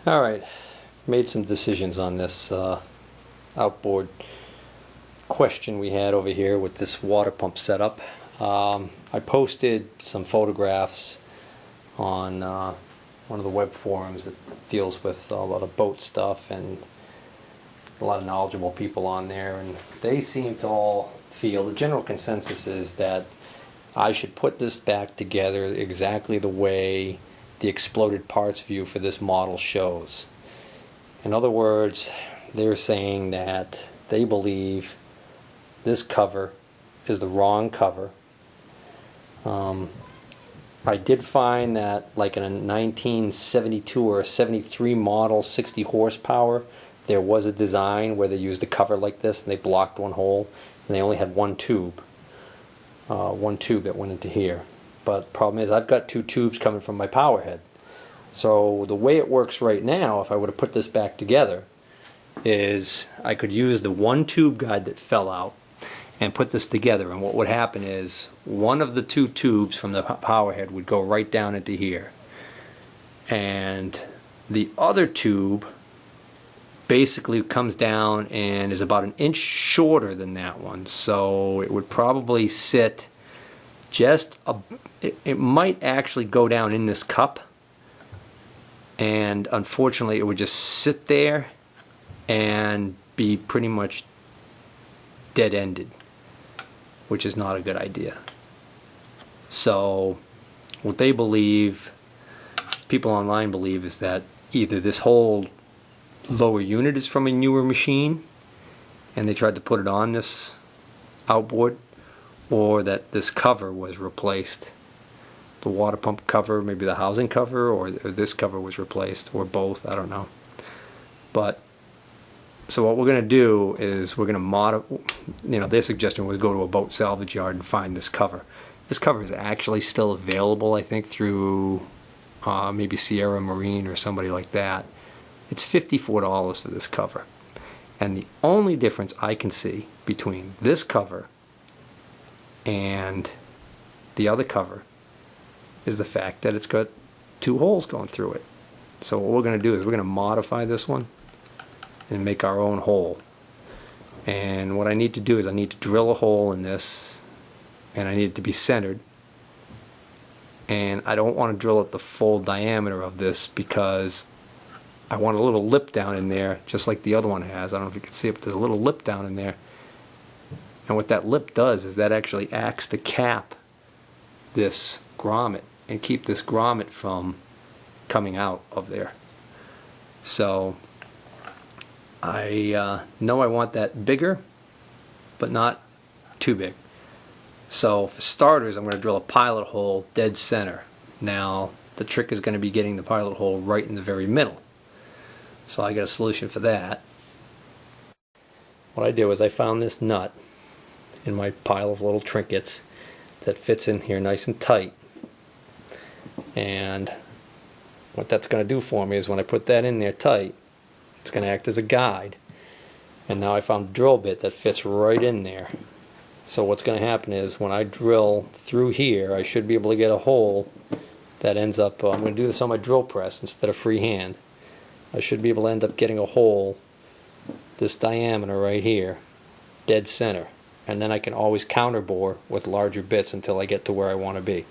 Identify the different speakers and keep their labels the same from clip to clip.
Speaker 1: Alright, made some decisions on this outboard question we had over here with this water pump setup. I posted some photographs on one of the web forums that deals with a lot of boat stuff, and a lot of knowledgeable people on there, and they seem to all feel, the general consensus is that I should put this back together exactly the way the exploded parts view for this model shows. In other words, they're saying that they believe this cover is the wrong cover. I did find that, like in a 1972 or a 73 model 60 horsepower, there was a design where they used a cover like this and they blocked one hole, and they only had one tube that went into here. But the problem is I've got two tubes coming from my power head. So the way it works right now, if I were to put this back together, is I could use the one tube guide that fell out and put this together, and what would happen is one of the two tubes from the power head would go right down into here, and the other tube basically comes down and is about an inch shorter than that one, so it would probably sit just it might actually go down in this cup, and unfortunately it would just sit there and be pretty much dead-ended, which is not a good idea. So what they believe, people online believe, is that either this whole lower unit is from a newer machine and they tried to put it on this outboard, or that this cover was replaced. The water pump cover, maybe the housing cover, or this cover was replaced, or both, I don't know. But so what we're going to do is we're going to modify, their suggestion was go to a boat salvage yard and find this cover. This cover is actually still available, I think, through maybe Sierra Marine or somebody like that. It's $54 for this cover. And the only difference I can see between this cover and the other cover is the fact that it's got two holes going through it. So what we're going to do is we're going to modify this one and make our own hole. And what I need to do is I need to drill a hole in this, and I need it to be centered. And I don't want to drill it the full diameter of this because I want a little lip down in there, just like the other one has. I don't know if you can see it, but there's a little lip down in there. And what that lip does is that actually acts to cap this grommet and keep this grommet from coming out of there. So I know I want that bigger, but not too big. So for starters, I'm going to drill a pilot hole dead center. Now the trick is going to be getting the pilot hole right in the very middle. So I got a solution for that. What I did was I found this nut in my pile of little trinkets that fits in here nice and tight. And what that's going to do for me is when I put that in there tight, it's going to act as a guide. And now I found a drill bit that fits right in there. So what's going to happen is when I drill through here, I should be able to get a hole that ends up, I'm going to do this on my drill press instead of freehand. I should be able to end up getting a hole this diameter right here, dead center. And then I can always counterbore with larger bits until I get to where I want to be.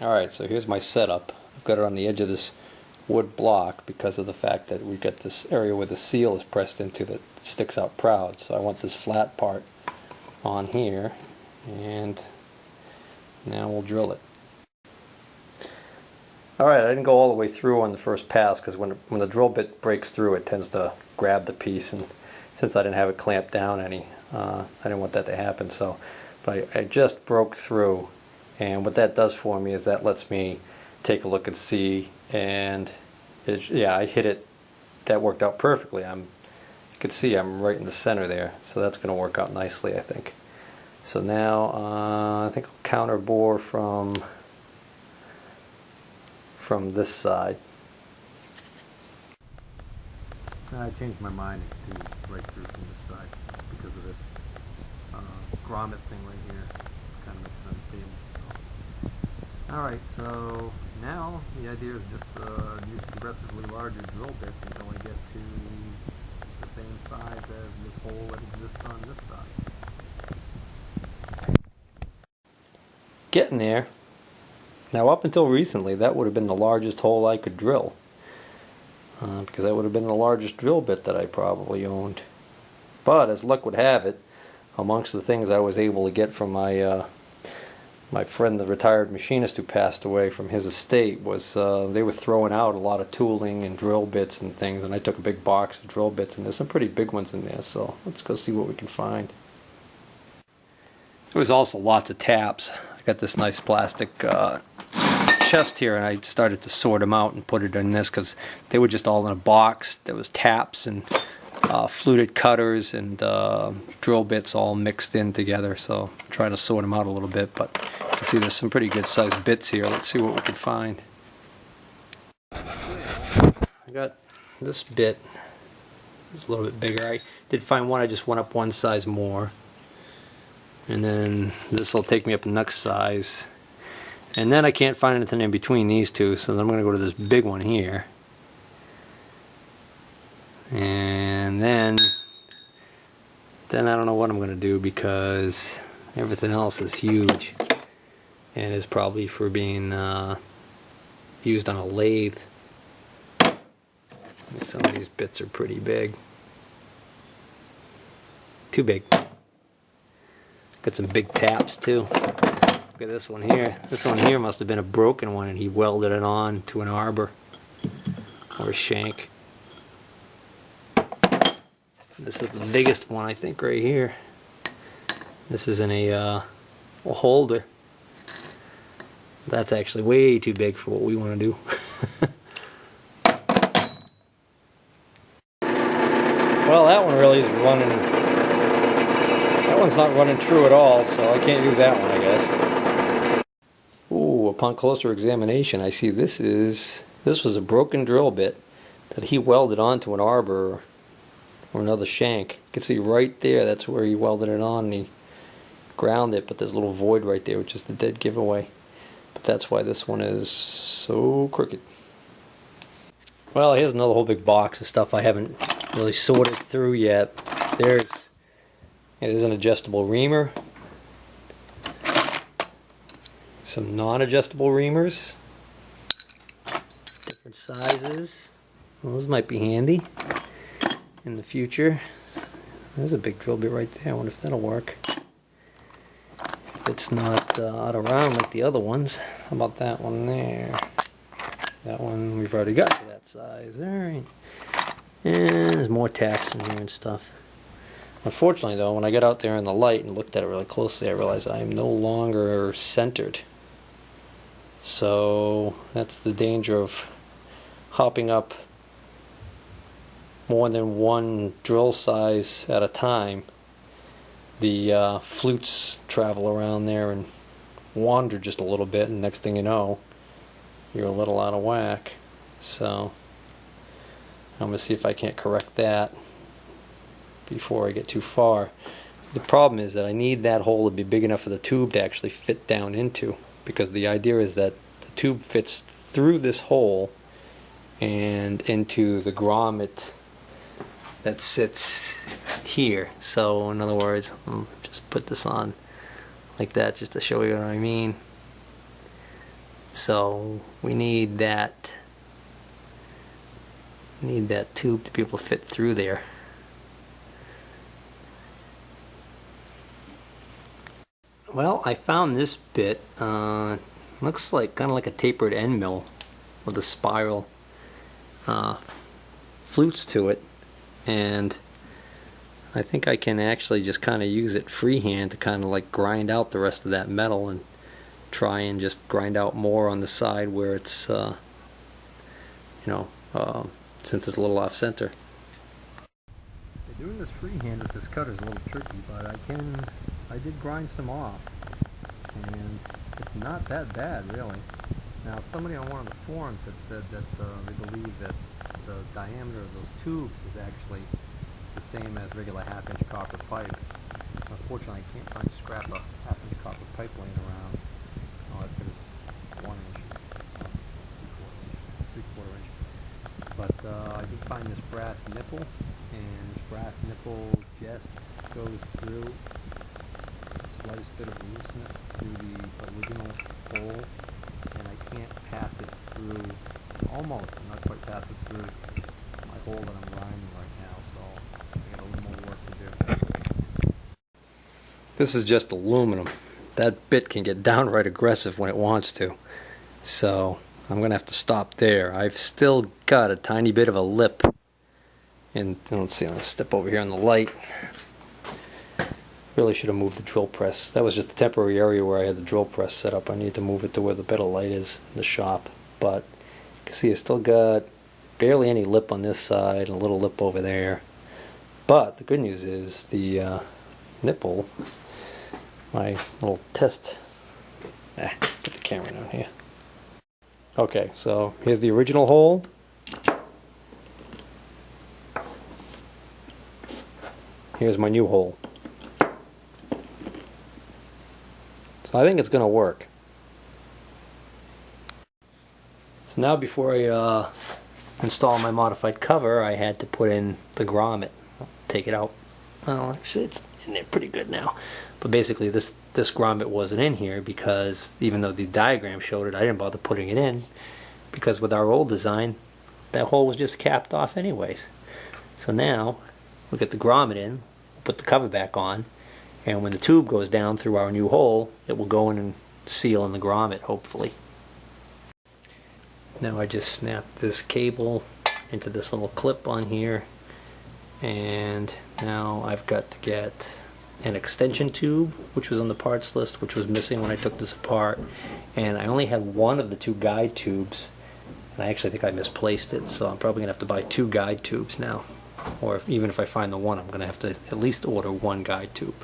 Speaker 1: Alright, so here's my setup. I've got it on the edge of this wood block because of the fact that we've got this area where the seal is pressed into that sticks out proud. So I want this flat part on here, and now we'll drill it. Alright, I didn't go all the way through on the first pass because when the drill bit breaks through, it tends to grab the piece, and since I didn't have it clamped down any, I didn't want that to happen. So, but I just broke through, and what that does for me is that lets me take a look and see, and yeah, I hit it. That worked out perfectly. You can see I'm right in the center there, so that's going to work out nicely, I think. So now I think I'll counterbore from this side. I changed my mind to right through from this side because of this grommet thing right here. Kind of makes it unstable. So. Alright, so Now the idea is just use progressively larger drill bits until I get to the same size as this hole that exists on this side. Getting there. Now up until recently that would have been the largest hole I could drill. Because that would have been the largest drill bit that I probably owned. But as luck would have it, amongst the things I was able to get from my my friend, the retired machinist who passed away, from his estate, was they were throwing out a lot of tooling and drill bits and things, and I took a big box of drill bits, and there's some pretty big ones in there, so let's go see what we can find. There was also lots of taps. I got this nice plastic chest here, and I started to sort them out and put it in this because they were just all in a box. There was taps and fluted cutters and drill bits all mixed in together, so I'm trying to sort them out a little bit, but you can see there's some pretty good sized bits here. Let's see what we can find. I got this bit. It's a little bit bigger. I did find one. I just went up one size more, and then this will take me up the next size, and then I can't find anything in between these two, so then I'm going to go to this big one here. And then I don't know what I'm going to do, because everything else is huge and is probably for being used on a lathe. And some of these bits are pretty big. Too big. Got some big taps too. Look at this one here. This one here must have been a broken one, and he welded it on to an arbor or a shank. This is the biggest one, I think, right here. This is in a holder. That's actually way too big for what we want to do. Well, that one really is running. That one's not running true at all, so I can't use that one, I guess. Ooh, upon closer examination, I see this was a broken drill bit that he welded onto an arbor or another shank. You can see right there, that's where he welded it on, and he ground it, but there's a little void right there, which is the dead giveaway. But that's why this one is so crooked. Well, here's another whole big box of stuff I haven't really sorted through yet. There's an adjustable reamer, some non-adjustable reamers, different sizes. Well, those might be handy in the future. There's a big drill bit right there. I wonder if that'll work. It's not out of round like the other ones. How about that one there? That one we've already got to that size. Alright. And there's more taps in here and stuff. Unfortunately though, when I got out there in the light and looked at it really closely, I realized I am no longer centered. So that's the danger of hopping up more than one drill size at a time. The flutes travel around there and wander just a little bit, and next thing you know, you're a little out of whack. So I'm going to see if I can't correct that before I get too far. The problem is that I need that hole to be big enough for the tube to actually fit down into, because the idea is that the tube fits through this hole and into the grommet that sits here. So in other words, I'll just put this on like that just to show you what I mean. So we need that tube to be able to fit through there. Well, I found this bit. Looks like kind of like a tapered end mill with a spiral flutes to it, and I think I can actually just kind of use it freehand to kind of like grind out the rest of that metal and try and just grind out more on the side where it's since it's a little off center. Doing this freehand with this cutter is a little tricky, but I did grind some off, and it's not that bad really. Now somebody on one of the forums had said that they believe that the diameter of those tubes is actually the same as regular half-inch copper pipe. Unfortunately, I can't find scrap of half-inch copper pipe laying around. All I've got is 1 inch. find this brass nipple, and this brass nipple just goes through the slightest bit of looseness through the original hole, and I can't pass it through, almost, not quite pass it through my hole that I'm grinding right now, so I got a little more work to do. This is just aluminum. That bit can get downright aggressive when it wants to, so I'm going to have to stop there. I've still got a tiny bit of a lip, and let's see, I'm going to step over here on the light. Really should have moved the drill press. That was just the temporary area where I had the drill press set up. I need to move it to where the better light is in the shop. But you can see I still got barely any lip on this side, and a little lip over there. But the good news is the nipple, my little test. Put the camera down here. Okay, so here's the original hole. Here's my new hole. So I think it's going to work. So now before I install my modified cover, I had to put in the grommet. I'll take it out. Well, actually it's in there pretty good now. But basically this grommet wasn't in here because even though the diagram showed it, I didn't bother putting it in because with our old design, that hole was just capped off anyways. So now we'll get the grommet in, put the cover back on, and when the tube goes down through our new hole, it will go in and seal in the grommet, hopefully. Now I just snapped this cable into this little clip on here, and now I've got to get an extension tube, which was on the parts list, which was missing when I took this apart, and I only had one of the two guide tubes, and I actually think I misplaced it, so I'm probably going to have to buy two guide tubes now. Or even if I find the one, I'm going to have to at least order one guide tube.